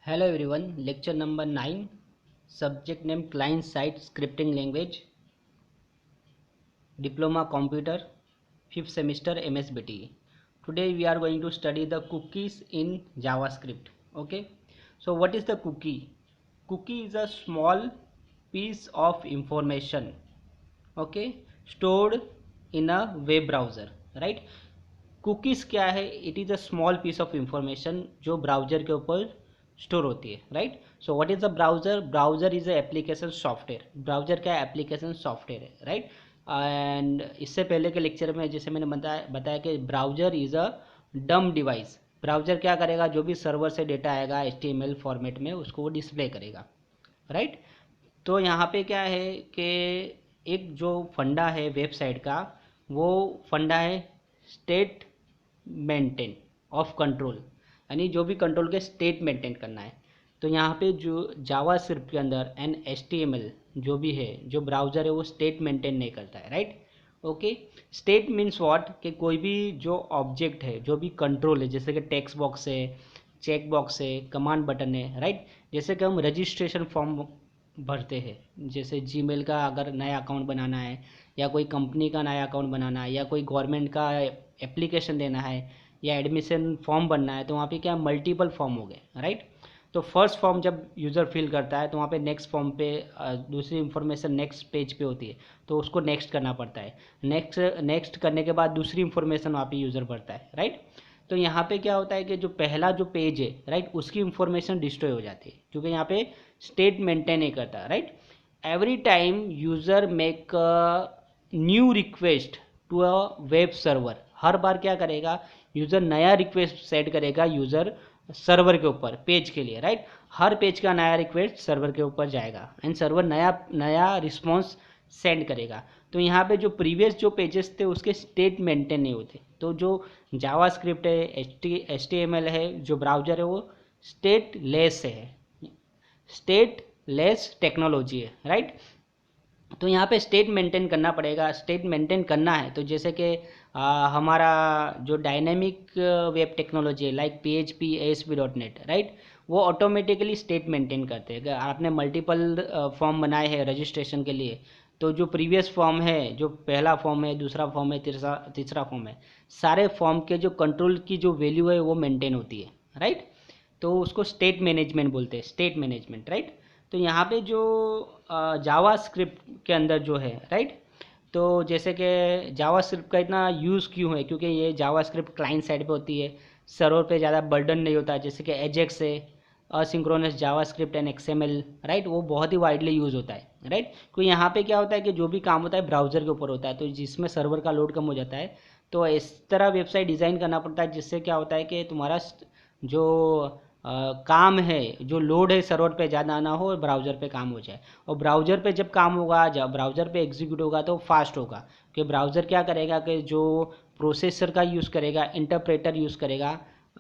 Hello everyone, lecture number 9, subject name client side scripting language, diploma computer, 5th semester MSBTE. Today we are going to study the cookies in JavaScript. Okay, so what is the cookie? Cookie is a small piece of information, okay, stored in a web browser, right? Cookies क्या है? It is a small piece of information जो browser के ऊपर store होती है, right? So what is a browser? Browser is a application software. Browser क्या application software है, right? And इससे पहले के लेक्चर में जैसे मैंने बताया कि ब्राउजर इज़ अ डम डिवाइस। ब्राउजर क्या करेगा? जो भी सर्वर से डेटा आएगा HTML फॉर्मेट में उसको वो डिस्प्ले करेगा, राइट? तो यहाँ पे क्या है कि एक जो फंडा है वेबसाइट का, वो फंडा है स्टेट मेंटेन ऑफ कंट्रोल, यानी जो भी कंट्रोल के स्टेट मेंटेन करना है। तो यहाँ पे जो जावा स्क्रिप्ट के अंदर एंड HTML जो भी है, जो ब्राउज़र है वो स्टेट मेंटेन नहीं करता है, right? Okay, state means what? कि कोई भी जो ऑब्जेक्ट है, जो भी कंट्रोल है, जैसे कि टेक्स्ट बॉक्स है, चेक बॉक्स है, कमांड बटन है, राइट? जैसे कि हम रजिस्ट्रेशन फॉर्म भरते हैं, जैसे जीमेल का अगर नया अकाउंट बनाना है, या कोई कंपनी का नया अकाउंट बनाना है, या कोई गवर्नमेंट का एप्लीकेशन देना है, या एडमिशन फॉर्म बनना है, तो वहाँ पे क्या मल्टीपल फॉर्म हो गए, राइट? तो फर्स्ट फॉर्म जब यूज़र फिल करता है तो वहाँ पे नेक्स्ट फॉर्म पे दूसरी इन्फॉर्मेशन नेक्स्ट पेज पे होती है, तो उसको नेक्स्ट करना पड़ता है। नेक्स्ट करने के बाद दूसरी इन्फॉर्मेशन वहाँ पे यूज़र भरता है, राइट? तो यहाँ पे क्या होता है कि जो पहला जो पेज है, राइट, उसकी इन्फॉर्मेशन डिस्ट्रॉय हो जाती है, क्योंकि यहाँ पे स्टेट मेंटेन नहीं करता, right? Every time user make new request to a web server, हर बार क्या करेगा? यूज़र नया रिक्वेस्ट सेट करेगा यूज़र सर्वर के ऊपर पेज के लिए, राइट? हर पेज का नया रिक्वेस्ट सर्वर के ऊपर जाएगा एंड सर्वर नया नया रिस्पॉन्स सेंड करेगा। तो यहाँ पे जो प्रीवियस जो पेजेस थे उसके स्टेट मेंटेन नहीं होते। तो जो जावा स्क्रिप्ट है, HTML है, जो ब्राउजर है, वो स्टेट लेस है, स्टेट लेस टेक्नोलॉजी है, राइट? तो यहाँ पे स्टेट मेंटेन करना पड़ेगा। स्टेट मेंटेन करना है तो जैसे कि हमारा जो डायनेमिक वेब टेक्नोलॉजी है, लाइक PHP ASP.NET, राइट, वो ऑटोमेटिकली स्टेट मेंटेन करते हैं। अगर आपने मल्टीपल फॉर्म बनाए हैं रजिस्ट्रेशन के लिए, तो जो प्रीवियस फॉर्म है, जो पहला फॉर्म है, दूसरा फॉर्म है, तीसरा फॉर्म है, सारे फॉर्म के जो कंट्रोल की जो वैल्यू है वो मेंटेन होती है, राइट? तो उसको स्टेट मैनेजमेंट बोलते हैं, स्टेट मैनेजमेंट, राइट? तो यहाँ पे जो जावा स्क्रिप्ट के अंदर जो है, राइट, तो जैसे कि जावा स्क्रिप्ट का इतना यूज़ क्यों है? क्योंकि ये जावा स्क्रिप्ट क्लाइंट साइड पे होती है, सर्वर पे ज़्यादा बर्डन नहीं होता। जैसे कि एजेक्स है, asynchronous Java script and XML, right, वो बहुत ही वाइडली यूज़ होता है, राइट? क्योंकि यहाँ पे क्या होता है कि जो भी काम होता है ब्राउज़र के ऊपर होता है, तो जिसमें सर्वर का लोड कम हो जाता है। तो इस तरह वेबसाइट डिज़ाइन करना पड़ता है जिससे क्या होता है कि तुम्हारा जो काम है, जो लोड है सर्वर पे ज़्यादा ना हो और ब्राउज़र पे काम हो जाए। और ब्राउज़र पे जब काम होगा, जब ब्राउज़र पे एग्जीक्यूट होगा तो फास्ट होगा, कि ब्राउज़र क्या करेगा कि जो प्रोसेसर का यूज़ करेगा, इंटरप्रेटर यूज़ करेगा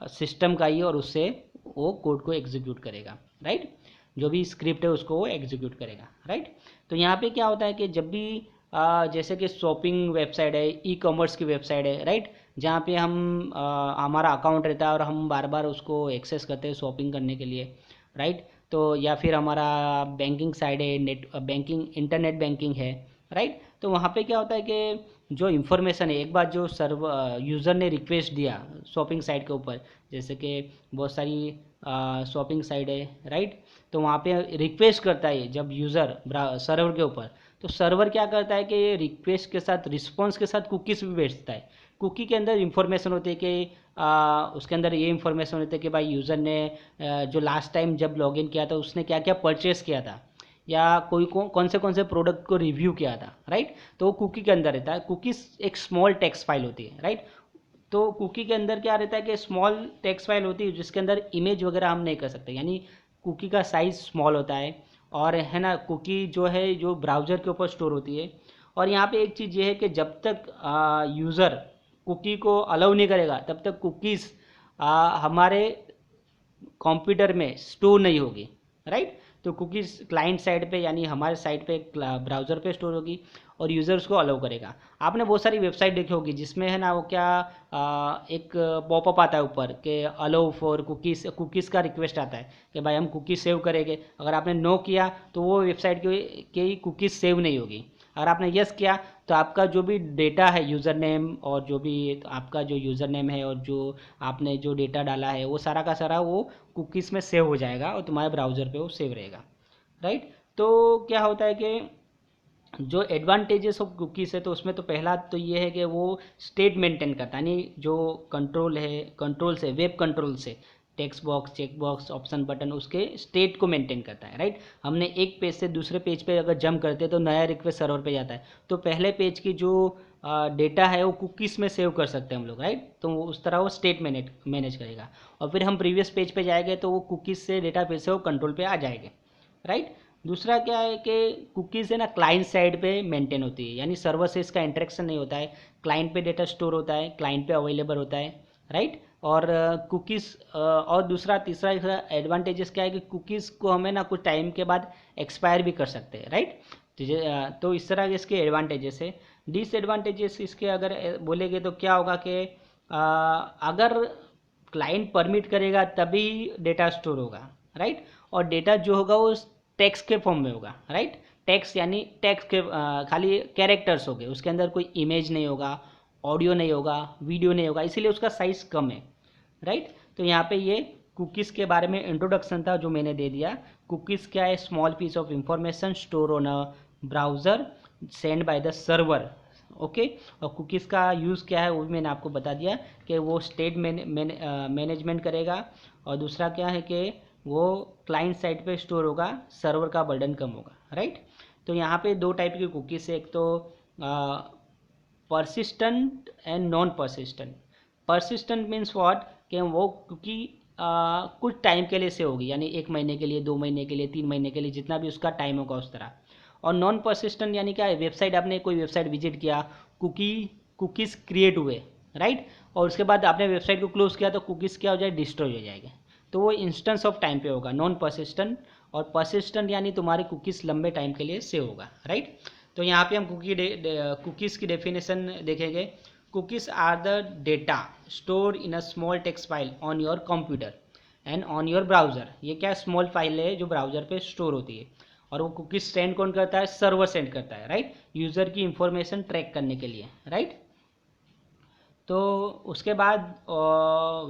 सिस्टम का ही, और उससे वो कोड को एग्जीक्यूट करेगा, राइट? जो भी स्क्रिप्ट है उसको वो एग्जीक्यूट करेगा, राइट? तो यहाँ पे क्या होता है कि जब भी जैसे कि शॉपिंग वेबसाइट है, ई-कॉमर्स की वेबसाइट है, राइट, जहाँ पे हम हमारा अकाउंट रहता है और हम बार बार उसको एक्सेस करते हैं शॉपिंग करने के लिए, राइट? तो या फिर हमारा बैंकिंग साइड है, नेट बैंकिंग, इंटरनेट बैंकिंग है, राइट? तो वहाँ पे क्या होता है कि जो इन्फॉर्मेशन है, एक बार जो यूज़र ने रिक्वेस्ट दिया शॉपिंग साइट के ऊपर, जैसे कि बहुत सारी शॉपिंग साइट है, राइट, तो वहाँ पे रिक्वेस्ट करता है जब यूज़र सर्वर के ऊपर, तो सर्वर क्या करता है कि रिक्वेस्ट के साथ, रिस्पॉन्स के साथ कुकीज़ भी भेजता है। कुकी के अंदर इंफॉर्मेशन होती है कि उसके अंदर ये इंफॉर्मेशन होती है कि भाई यूज़र ने जो लास्ट टाइम जब लॉगिन किया था उसने क्या क्या परचेस किया था, या कौन से प्रोडक्ट को रिव्यू किया था, राइट? तो वो कुकी के अंदर रहता है। कुकीज़ एक स्मॉल टेक्स्ट फाइल होती है, राइट? तो कुकी के अंदर क्या रहता है कि स्मॉल टेक्स्ट फाइल होती है जिसके अंदर इमेज वगैरह हम नहीं कर सकते, यानी कुकी का साइज़ स्मॉल होता है, और है ना, कुकी जो है जो ब्राउज़र के ऊपर स्टोर होती है। और यहाँ पे एक चीज़ ये है कि जब तक यूज़र कुकी को अलाउ नहीं करेगा तब तक कुकीज़ हमारे कंप्यूटर में स्टोर नहीं होगी, राइट? तो कुकीज़ क्लाइंट साइड पे, यानी हमारे साइड पे ब्राउज़र पे स्टोर होगी, और यूज़र उसको अलाउ करेगा। आपने बहुत सारी वेबसाइट देखी होगी जिसमें है ना वो क्या एक पॉपअप आता है ऊपर कि अलाउ फॉर कुकीज़ का रिक्वेस्ट आता है कि भाई हम कुकीज़ सेव करेंगे। अगर आपने नो किया तो वो वेबसाइट की कुकीज़ सेव नहीं होगी। अगर आपने यस किया तो आपका जो भी डेटा है यूज़र नेम और जो भी आपका जो यूज़र नेम है और जो आपने जो डेटा डाला है वो सारा का सारा वो कुकीज़ में सेव हो जाएगा और तुम्हारे ब्राउज़र पे वो सेव रहेगा, राइट। तो क्या होता है कि जो एडवांटेजेस ऑफ कुकीज़ है तो उसमें तो पहला तो ये है कि वो स्टेट मेंटेन करता है, यानी जो कंट्रोल्स है वेब कंट्रोल से text box check box option button उसके स्टेट को मेंटेन करता है, राइट। हमने एक पेज से दूसरे पेज पे अगर जंप करते हैं तो नया रिक्वेस्ट सर्वर पे जाता है, तो पहले पेज की जो डेटा है वो कुकीज़ में सेव कर सकते हैं हम लोग, राइट। तो उस तरह वो स्टेट मैनेज करेगा और फिर हम प्रीवियस पेज पे जाएंगे तो वो कुकीज़ से डेटा फिर से वो कंट्रोल पे आ जाएंगे, राइट। दूसरा क्या है कि कुकीज़ है ना क्लाइंट साइड पे मेंटेन होती है, यानी सर्वर से इसका इंटरेक्शन नहीं होता है, क्लाइंट पे डेटा स्टोर होता है, क्लाइंट पे अवेलेबल होता है, राइट। और कुकीज़ और दूसरा तीसरा एडवांटेजेस क्या है कि कुकीज़ को हमें ना कुछ टाइम के बाद एक्सपायर भी कर सकते हैं, राइट। तो इस तरह के इसके एडवांटेजेस है। डिसएडवांटेजेस इसके अगर बोलेंगे तो क्या होगा कि अगर क्लाइंट परमिट करेगा तभी डेटा स्टोर होगा, राइट। और डेटा जो होगा वो टेक्स्ट के फॉर्म में होगा, राइट। टेक्स्ट यानी टेक्स्ट के खाली कैरेक्टर्स हो गए, उसके अंदर कोई इमेज नहीं होगा, ऑडियो नहीं होगा, वीडियो नहीं होगा, इसीलिए उसका साइज़ कम है, राइट। तो यहाँ पे ये कुकीज़ के बारे में इंट्रोडक्शन था जो मैंने दे दिया। कुकीज़ क्या है? Small piece of information store on a browser send by the server, okay. और कुकीज़ का यूज़ क्या है वो भी मैंने आपको बता दिया कि वो स्टेट मैनेजमेंट करेगा और दूसरा क्या है कि वो क्लाइंट साइड पे स्टोर होगा, सर्वर का बर्डन कम होगा, राइट। तो यहाँ पे दो टाइप की कुकीज़ है, एक तो persistent and non persistent. Persistent means what कि वो कुकी कुछ टाइम के लिए से होगी, यानी 1 महीने के लिए, 2 महीने के लिए, 3 महीने के लिए, जितना भी उसका टाइम होगा उस तरह। और नॉन परसिस्टेंट यानी क्या है? वेबसाइट आपने कोई वेबसाइट विजिट किया, कुकीज़ क्रिएट हुए, राइट। और उसके बाद आपने वेबसाइट को क्लोज किया तो कुकीज़ क्या हो जाए? डिस्ट्रॉय हो जाएगा। तो वो इंस्टेंस ऑफ टाइम पे होगा नॉन परसिस्टेंट। और परसिस्टेंट यानी तुम्हारी कुकीज़ लंबे टाइम के लिए सेव होगा, राइट। तो यहाँ पे हम कुकीज़ की डेफिनेशन देखेंगे। Cookies are the data store in a small text file on your computer and on your browser. ये क्या स्मॉल फाइल है जो ब्राउज़र पे स्टोर होती है और वो कुकीज़ सेंड कौन करता है? सर्वर सेंड करता है, राइट। यूज़र की इंफॉर्मेशन ट्रैक करने के लिए, राइट। तो उसके बाद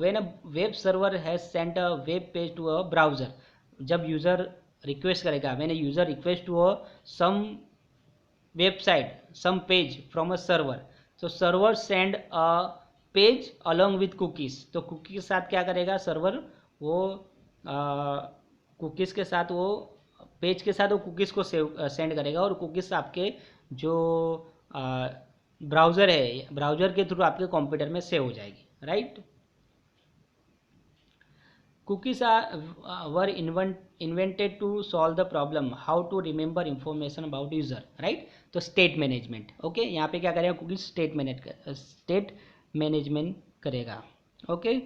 when a web server has sent a web page to a browser, जब यूज़र रिक्वेस्ट करेगा, when a user request to a some website some page from a server, so server send a page along with cookies। तो cookie के साथ क्या करेगा server? वो cookies के साथ वो पेज के साथ वो कुकीज़ को सेंड करेगा और कुकीज़ आपके जो ब्राउज़र है, ब्राउज़र के थ्रू आपके कंप्यूटर में सेव हो जाएगी, right. Cookies were invented to solve the problem how to remember information about user, right। तो स्टेट मैनेजमेंट, ओके। यहाँ पे क्या करेगा? कुकीज स्टेट मैनेजमेंट करेगा, ओके।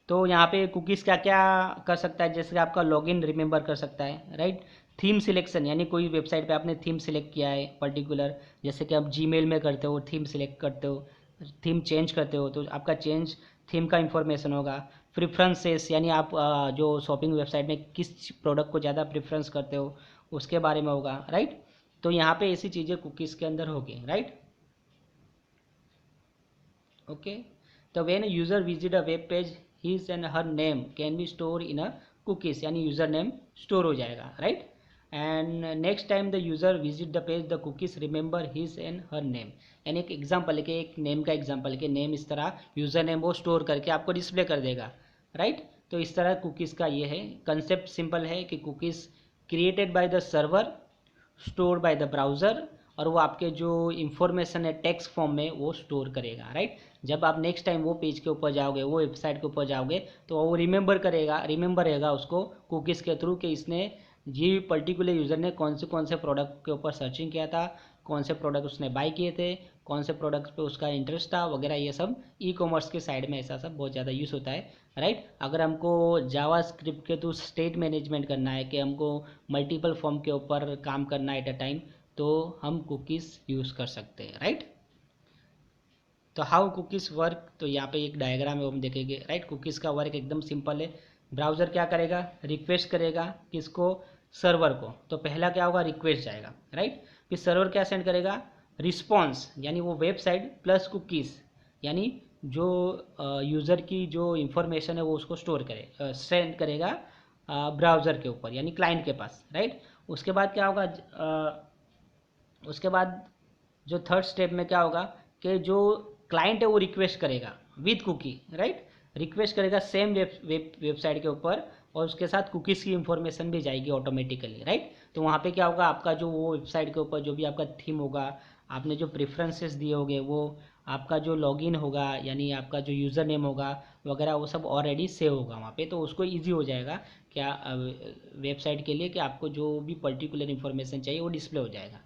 तो यहाँ पे कुकीज़ क्या क्या कर सकता है? जैसे आपका लॉगिन रिमेंबर कर सकता है, राइट। थीम सिलेक्शन, यानी कोई वेबसाइट पे आपने थीम सिलेक्ट किया है पर्टिकुलर, जैसे कि आप जीमेल में करते हो, थीम सिलेक्ट करते हो, थीम चेंज करते हो तो आपका चेंज थीम का इंफॉर्मेशन होगा। प्रेफरेंसेस, यानी आप जो शॉपिंग वेबसाइट में किस प्रोडक्ट को ज़्यादा प्रेफरेंस करते हो उसके बारे में होगा, राइट। तो यहाँ पे ऐसी चीज़ें कुकीज़ के अंदर होगी, राइट, ओके। तो when user visit a web page his and her name can be store in a cookies, यानी यूज़र नेम स्टोर हो जाएगा, right. And next time the user visit the page the cookies remember his and her name, यानी एक example है कि एक name का example है कि नेम इस तरह यूज़र नेम वो स्टोर करके आपको डिस्प्ले कर देगा, राइट। तो इस तरह कुकीज़ का ये है कंसेप्ट, सिंपल है कि cookies created by the server, store by the browser, और वो आपके जो इंफॉर्मेशन है टेक्स्ट फॉर्म में वो स्टोर करेगा, राइट। जब आप नेक्स्ट टाइम वो पेज के ऊपर जाओगे, वो वेबसाइट के ऊपर जाओगे तो वो रिमेंबर रहेगा उसको कुकीज़ के थ्रू कि इसने ये पर्टिकुलर यूज़र ने कौन से प्रोडक्ट के ऊपर सर्चिंग किया था, कौन से प्रोडक्ट उसने बाय किए थे, कौन से प्रोडक्ट्स पे उसका इंटरेस्ट था वगैरह। ये सब ई कॉमर्स के साइड में ऐसा सब बहुत ज़्यादा यूज़ होता है, राइट। अगर हमको जावा स्क्रिप्ट के थ्रू स्टेट मैनेजमेंट करना है कि हमको मल्टीपल फॉर्म के ऊपर काम करना है एट अ टाइम, तो हम कुकीज़ यूज़ कर सकते हैं, राइट। तो हाउ कुकीज़ वर्क, तो यहाँ पे एक डायग्राम है वो हम देखेंगे, राइट। कुकीज़ का वर्क एकदम सिंपल है। ब्राउज़र क्या करेगा, रिक्वेस्ट करेगा किसको, सर्वर को। तो पहला क्या होगा, रिक्वेस्ट जाएगा, राइट। फिर सर्वर क्या सेंड करेगा, रिस्पॉन्स, यानी वो वेबसाइट प्लस कुकीज़, यानी जो यूज़र की जो इंफॉर्मेशन है वो उसको स्टोर करे, सेंड करेगा ब्राउज़र के ऊपर, यानी क्लाइंट के पास, राइट। उसके बाद क्या होगा, उसके बाद जो थर्ड स्टेप में क्या होगा कि जो क्लाइंट है वो रिक्वेस्ट करेगा विद कुकी, राइट। रिक्वेस्ट करेगा सेम वेबसाइट के ऊपर, और उसके साथ कुकीज़ की इंफॉर्मेशन भी जाएगी ऑटोमेटिकली, राइट। तो वहाँ पे क्या होगा, आपका जो वो वेबसाइट के ऊपर जो भी आपका थीम होगा, आपने जो प्रेफरेंसेस दिए होंगे, वो आपका जो लॉगिन होगा, यानी आपका जो यूज़र नेम होगा वगैरह, वो सब ऑलरेडी सेव होगा वहाँ पे। तो उसको ईजी हो जाएगा क्या वेबसाइट के लिए कि आपको जो भी पर्टिकुलर इन्फॉर्मेशन चाहिए वो डिस्प्ले हो जाएगा।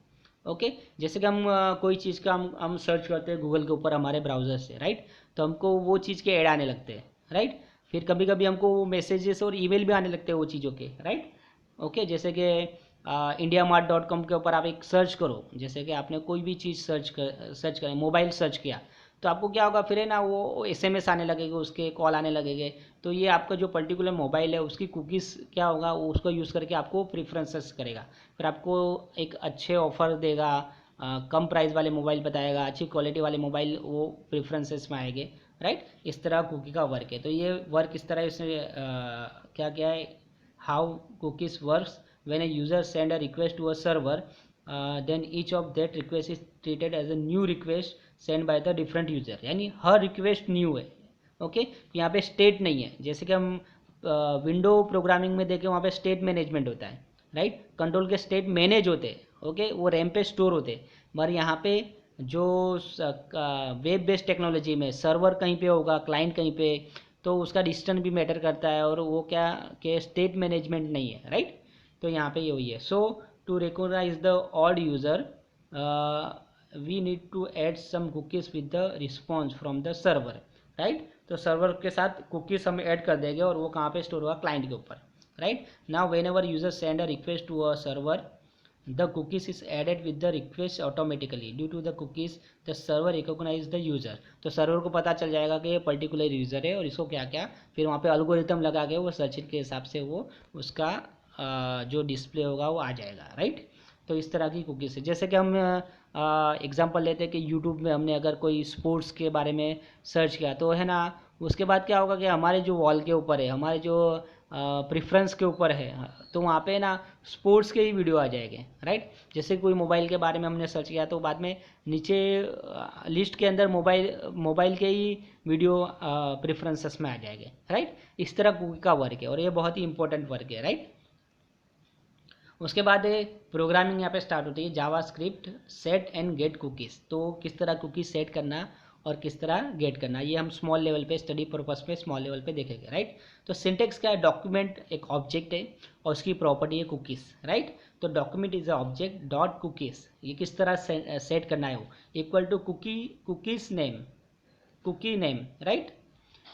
ओके। जैसे कि हम कोई चीज़ का हम सर्च करते हैं गूगल के ऊपर हमारे ब्राउज़र से, राइट। तो हमको वो चीज़ के ऐड आने लगते हैं, राइट। फिर कभी कभी हमको मैसेजेस और ईमेल भी आने लगते हैं वो चीज़ों के, राइट। ओके। जैसे कि indiamart.com के ऊपर आप एक सर्च करो, जैसे कि आपने कोई भी चीज़ सर्च करें, मोबाइल सर्च किया, तो आपको क्या होगा, फिर है ना वो SMS आने लगेगा, उसके कॉल आने लगेंगे। तो ये आपका जो पर्टिकुलर मोबाइल है उसकी कुकीज़ क्या होगा, वो उसको यूज़ करके आपको प्रेफरेंसेस करेगा, फिर आपको एक अच्छे ऑफ़र देगा, कम प्राइस वाले मोबाइल बताएगा, अच्छी क्वालिटी वाले मोबाइल वो प्रेफरेंसेस में आएंगे, राइट। इस तरह कुकी का वर्क है। तो ये वर्क इस तरह इसने क्या क्या है, how cookies works when a user send a request to a server, then each of that request is treated as a new request sent by the different user, यानी हर रिक्वेस्ट न्यू है। Okay. यहाँ पे state नहीं है, जैसे कि हम window programming में देखें वहाँ पे स्टेट मैनेजमेंट होता है, राइट। कंट्रोल के स्टेट मैनेज होते हैं, ओके, वो रैम पे स्टोर होते हैं। मगर यहाँ पे जो वेब बेस्ड टेक्नोलॉजी में सर्वर कहीं पे होगा, क्लाइंट कहीं पे, तो उसका डिस्टेंस भी मैटर करता है, और वो क्या कि स्टेट मैनेजमेंट नहीं है, राइट। तो यहाँ पे ये हुई है। So to recognize the odd user we need to add some cookies with the response from the server, right. तो सर्वर के साथ कुकीज़ हम ऐड कर देंगे, और वो कहाँ पे स्टोर होगा, क्लाइंट के ऊपर, right. Now whenever user send a request to a server, the cookies is added with the request automatically. Due to the cookies the server recognize the user. तो सर्वर को पता चल जाएगा कि ये पर्टिकुलर यूज़र है और इसको क्या क्या, फिर वहाँ पे एल्गोरिथम लगा के वो सर्च के हिसाब से वो उसका जो डिस्प्ले होगा वो आ जाएगा, राइट। तो इस तरह की कुकीज़ है। जैसे कि हम एग्जांपल लेते हैं कि यूट्यूब में हमने अगर कोई स्पोर्ट्स के बारे में सर्च किया, तो है ना, उसके बाद क्या होगा कि हमारे जो वॉल के ऊपर है, हमारे जो प्रेफरेंस के ऊपर है, तो वहाँ पे ना स्पोर्ट्स के ही वीडियो आ जाएंगे, राइट। जैसे कोई मोबाइल के बारे में हमने सर्च किया, तो बाद में नीचे लिस्ट के अंदर मोबाइल के ही वीडियो प्रेफरेंसेस में आ जाएंगे, राइट। इस तरह कुकी का वर्क है, और ये बहुत ही इंपॉर्टेंट वर्क है, राइट। उसके बाद प्रोग्रामिंग यहाँ पे स्टार्ट होती है, JavaScript set and get cookies. तो किस तरह कुकीज़ सेट करना और किस तरह गेट करना, ये हम स्मॉल लेवल पे स्टडी पर्पस पे स्मॉल लेवल पे देखेंगे, राइट। तो सिंटेक्स क्या है, डॉक्यूमेंट एक ऑब्जेक्ट है और उसकी प्रॉपर्टी है कुकीज़, राइट। तो document is a object dot cookies, ये किस तरह सेट करना है, वो equal to cookies name, cookie name, right.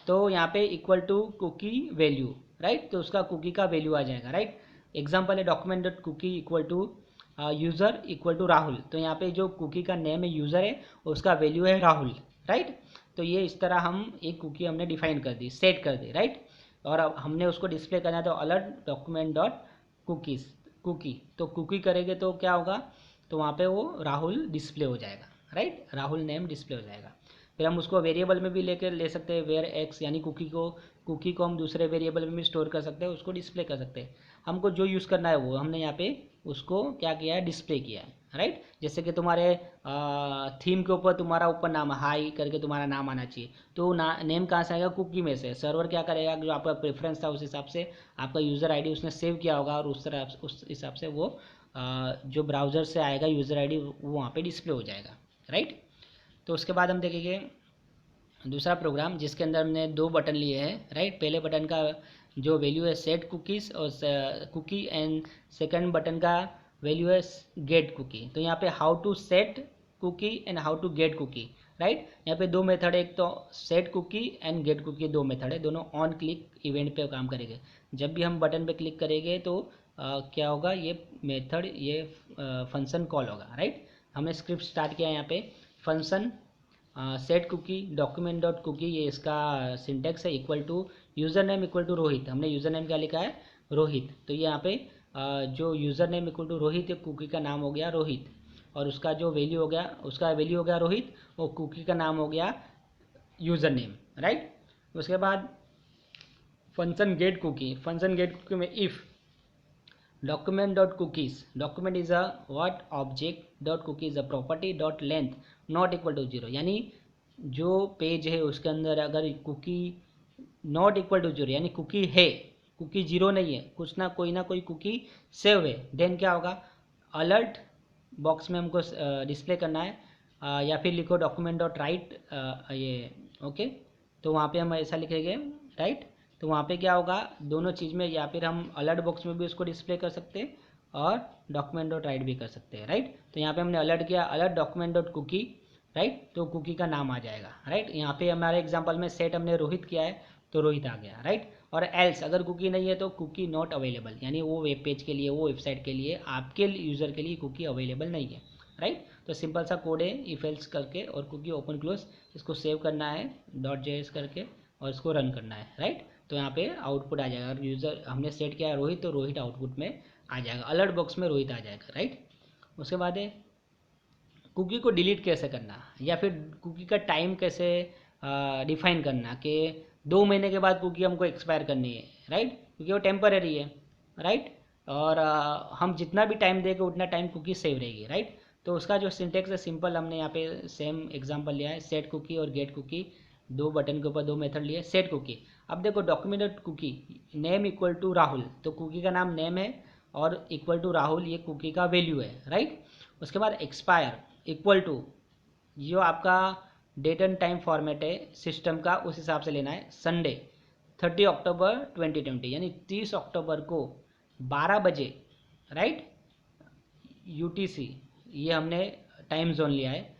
तो यहाँ पे equal to cookie value, right. तो उसका कुकी का वैल्यू आ जाएगा, राइट। एग्जाम्पल है document dot cookie equal to user equal to Rahul. तो यहाँ पे जो कुकी का नेम है यूज़र है, उसका वैल्यू है राहुल, राइट। तो ये इस तरह हम एक कुकी हमने डिफाइन कर दी, सेट कर दी, राइट। और अब हमने उसको डिस्प्ले करना है, तो alert document dot cookies, cookie, तो कुकी करेंगे तो क्या होगा, तो वहाँ पे वो राहुल डिस्प्ले हो जाएगा, राइट, राहुल नेम डिस्प्ले हो जाएगा। फिर हम उसको वेरिएबल में भी ले सकते हैं, वेयर एक्स, यानी कुकी को हम दूसरे वेरिएबल में भी स्टोर कर सकते हैं, उसको डिस्प्ले कर सकते हैं। हमको जो यूज़ करना है वो हमने यहाँ पे उसको क्या किया है, डिस्प्ले किया है, राइट। जैसे कि तुम्हारे थीम के ऊपर तुम्हारा ऊपर नाम हाई करके तुम्हारा नाम आना चाहिए, तो नेम कहाँ से आएगा, कुकी में से। सर्वर क्या करेगा, जो आपका प्रेफरेंस था उस हिसाब से आपका यूज़र आईडी उसने सेव किया होगा, और उस हिसाब से वो जो ब्राउज़र से आएगा यूज़र आईडी वो वहाँ पे डिस्प्ले हो जाएगा, राइट। तो उसके बाद हम देखेंगे दूसरा प्रोग्राम, जिसके अंदर हमने दो बटन लिए हैं, राइट। पहले बटन का जो वैल्यू है सेट कुकीज़ और कुकी, एंड सेकंड बटन का वैल्यू है गेट कुकी। तो यहाँ पे how to set cookie and how to get cookie, right. यहाँ पे दो मेथड है, एक तो set cookie and get cookie, दो मेथड है, दोनों ऑन क्लिक इवेंट पे काम करेंगे। जब भी हम बटन पे क्लिक करेंगे तो क्या होगा, ये मेथड, ये फंक्शन कॉल होगा, राइट। हमने स्क्रिप्ट स्टार्ट किया है यहाँ पे function set cookie document dot cookie, ये इसका सिंटेक्स है, equal to user name equal to Rohit. हमने यूज़र नेम क्या लिखा है, रोहित। तो ये यहाँ पे जो user name equal to Rohit है, कुकी का नाम हो गया रोहित, और उसका जो वैल्यू हो गया, उसका वैल्यू हो गया रोहित, और कुकी का नाम हो गया यूज़र नेम, राइट। उसके बाद function get cookie, function get cookie में if document dot cookies, document is a what object dot cookie is a property dot length not equal to 0, यानी जो पेज है उसके अंदर अगर कुकी नॉट इक्वल टू 0 यानी कुकी है, cookie 0 नहीं है, कुछ ना कोई कुकी सेव है, देन क्या होगा, अलर्ट बॉक्स में हमको डिस्प्ले करना है, या फिर लिखो डॉक्यूमेंट डॉट राइट, ये ओके। तो वहाँ पे हम ऐसा लिखेंगे राइट। तो वहाँ पे क्या होगा, दोनों चीज़ में, या फिर हम अलर्ट बॉक्स में भी उसको डिस्प्ले कर सकते हैं और डॉक्यूमेंट डॉट राइट भी कर सकते हैं, राइट। तो यहाँ पे हमने अलर्ट किया, alert document dot cookie, right, तो कुकी का नाम आ जाएगा, राइट। यहाँ पे हमारे एग्जांपल में सेट हमने रोहित किया है तो रोहित आ गया, राइट। और एल्स अगर कुकी नहीं है तो कुकी नॉट अवेलेबल, यानी वो वेब पेज के लिए, वो वेबसाइट के लिए, आपके यूज़र के लिए कुकी अवेलेबल नहीं है, राइट। तो सिंपल सा कोड है, इफ एल्स करके और कुकी ओपन क्लोज, इसको सेव करना है .js करके और इसको रन करना है, राइट। तो यहाँ पे आउटपुट आ जाएगा, अगर यूज़र हमने सेट किया है रोहित तो रोहित आउटपुट में आ जाएगा, अलर्ट बॉक्स में रोहित आ जाएगा, राइट। उसके बाद है कुकी को डिलीट कैसे करना, या फिर कुकी का टाइम कैसे डिफाइन करना, कि 2 महीने के बाद कुकी हमको एक्सपायर करनी है, राइट, क्योंकि वो टेम्पररी है, राइट। और हम जितना भी टाइम देंगे उतना टाइम कुकी सेव रहेगी, राइट। तो उसका जो सिंटेक्स है सिंपल, हमने यहाँ पे सेम एग्जांपल लिया है, सेट कुकी और गेट कुकी, 2 बटन के ऊपर 2 मेथड लिए। सेट कुकी, अब देखो document cookie name equal to Rahul, तो कुकी का नाम नेम है और इक्वल टू राहुल ये कुकी का वैल्यू है, राइट। उसके बाद एक्सपायर इक्वल टू जो आपका डेट एंड टाइम फॉर्मेट है सिस्टम का, उस हिसाब से लेना है, संडे 30 अक्टूबर 2020, यानी 30 अक्टूबर को 12 बजे, राइट, यूटीसी, ये हमने टाइम जोन लिया है,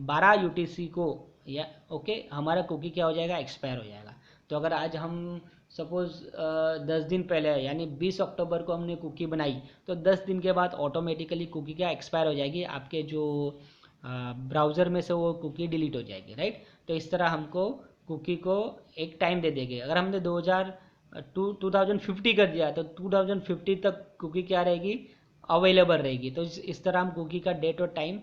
12 यूटीसी को, या ओके, हमारा कुकी क्या हो जाएगा, एक्सपायर हो जाएगा। तो अगर आज हम सपोज़ 10 दिन पहले यानी 20 अक्टूबर को हमने कुकी बनाई, तो 10 दिन के बाद ऑटोमेटिकली कुकी क्या एक्सपायर हो जाएगी, आपके जो ब्राउज़र में से वो कुकी डिलीट हो जाएगी, राइट। तो इस तरह हमको कुकी को एक टाइम दे देंगे, अगर हमने 2050 कर दिया तो 2050 तक कुकी क्या रहेगी, अवेलेबल रहेगी। तो इस तरह हम कुकी का डेट और टाइम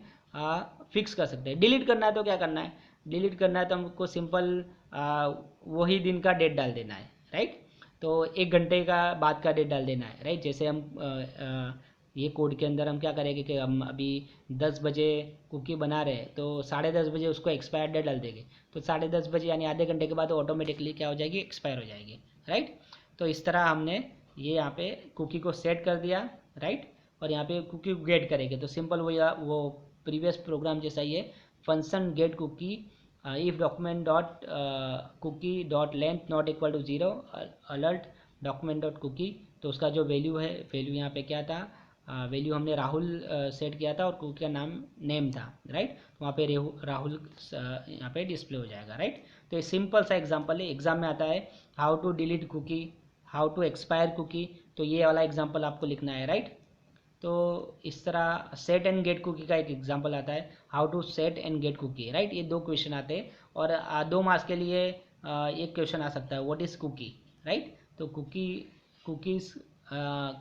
फिक्स कर सकते हैं। डिलीट करना है तो क्या करना है, डिलीट करना है तो हमको सिंपल वही दिन का डेट डाल देना है, राइट। तो 1 घंटे का बाद का डेट डाल देना है, राइट। जैसे हम ये कोड के अंदर हम क्या करेंगे कि हम अभी 10 बजे कुकी बना रहे हैं, तो 10:30 बजे उसको एक्सपायर डेट डाल देंगे, तो 10:30 बजे यानी आधे घंटे के बाद ऑटोमेटिकली क्या हो जाएगी, एक्सपायर हो जाएगी, राइट। तो इस तरह हमने ये यहाँ पे कुकी को सेट कर दिया, राइट। और यहाँ पे कुकी गेट करेंगे तो सिंपल वो प्रीवियस प्रोग्राम जैसा ही है, function get cookie if document dot cookie dot length not equal to 0 alert document dot cookie, तो उसका जो वैल्यू है, वैल्यू यहाँ पे क्या था, वैल्यू हमने राहुल सेट किया था और कुकी का नाम नेम था, राइट। वहाँ पे राहुल यहाँ पे डिस्प्ले हो जाएगा, राइट। तो ये सिंपल सा एग्जांपल है, एग्जाम में आता है how to delete cookie, how to expire cookie, तो ये वाला एग्जांपल आपको लिखना है, राइट। तो इस तरह सेट एंड गेट कुकी का एक एग्जांपल आता है, how to set and get cookie, right. ये 2 क्वेश्चन आते हैं और 2 मार्क्स के लिए एक क्वेश्चन आ सकता है, व्हाट इज़ कुकी, राइट। तो कुकीज़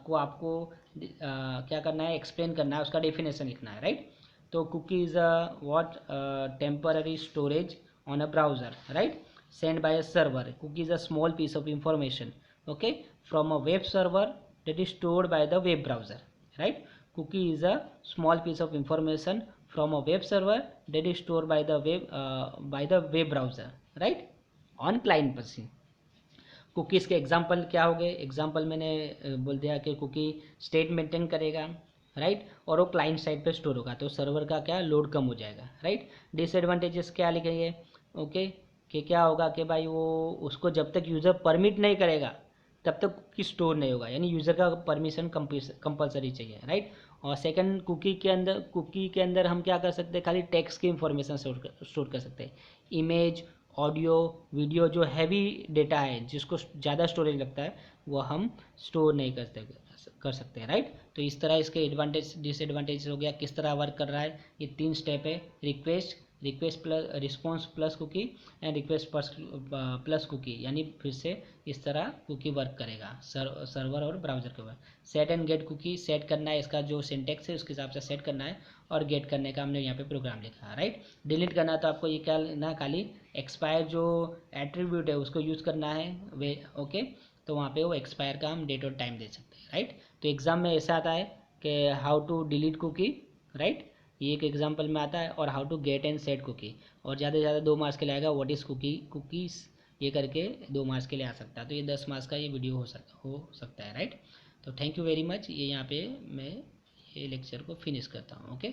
को आपको क्या करना है, एक्सप्लेन करना है, उसका डेफिनेशन लिखना है, राइट। तो cookie is what temporary storage on a browser, right, sent by a server. Cookie is a small piece of information, okay, from a web server that is stored by the web browser, right. Cookie is a small piece of information from a web server that is stored by the web browser, right, on client machine. Cookies के example क्या हो गए, example मैंने बोल दिया कि cookie state maintain करेगा, right, और वो क्लाइंट साइड पे स्टोर होगा, तो सर्वर का क्या लोड कम हो जाएगा, राइट। डिसएडवांटेजेस क्या लिखेंगे, ओके, कि क्या होगा कि भाई वो उसको जब तक यूज़र परमिट नहीं करेगा तब तक कुकी स्टोर नहीं होगा, यानी यूज़र का परमिशन कंपलसरी चाहिए, राइट। और सेकंड, कुकी के अंदर हम क्या कर सकते हैं, खाली टेक्स्ट की इंफॉर्मेशन स्टोर कर सकते हैं, इमेज, ऑडियो वीडियो जो हैवी डेटा है जिसको ज़्यादा स्टोरेज लगता है वो हम स्टोर नहीं कर सकते राइट। तो इस तरह इसके एडवांटेज डिसएडवांटेज हो गया, किस तरह वर्क कर रहा है। ये 3 स्टेप है, request plus response plus cookie and request plus cookie, यानी फिर से इस तरह कुकी वर्क करेगा सर्वर और ब्राउज़र के ऊपर। Set and get cookie, set करना है, इसका जो सिंटेक्स है उसके हिसाब से सेट करना है, और गेट करने का हमने यहाँ पे प्रोग्राम लिखा है राइट। डिलीट करना है तो आपको ये क्या ना खाली एक्सपायर जो एट्रीब्यूट है उसको यूज़ करना है वे ओके। तो वहाँ पे वो एक्सपायर का हम डेट और टाइम दे सकते हैं राइट। तो एग्ज़ाम में ऐसा आता है कि how to delete cookie right, ये एक एग्जांपल में आता है, और how to get and set cookie, और ज़्यादा से ज़्यादा 2 मार्क्स के लिए आएगा व्हाट इज़ कुकीज़, ये करके 2 मार्क्स के लिए आ सकता है। तो ये 10 मार्क्स का ये वीडियो हो सकता है राइट। तो थैंक यू वेरी मच, ये यहाँ पे मैं ये लेक्चर को फिनिश करता हूँ ओके।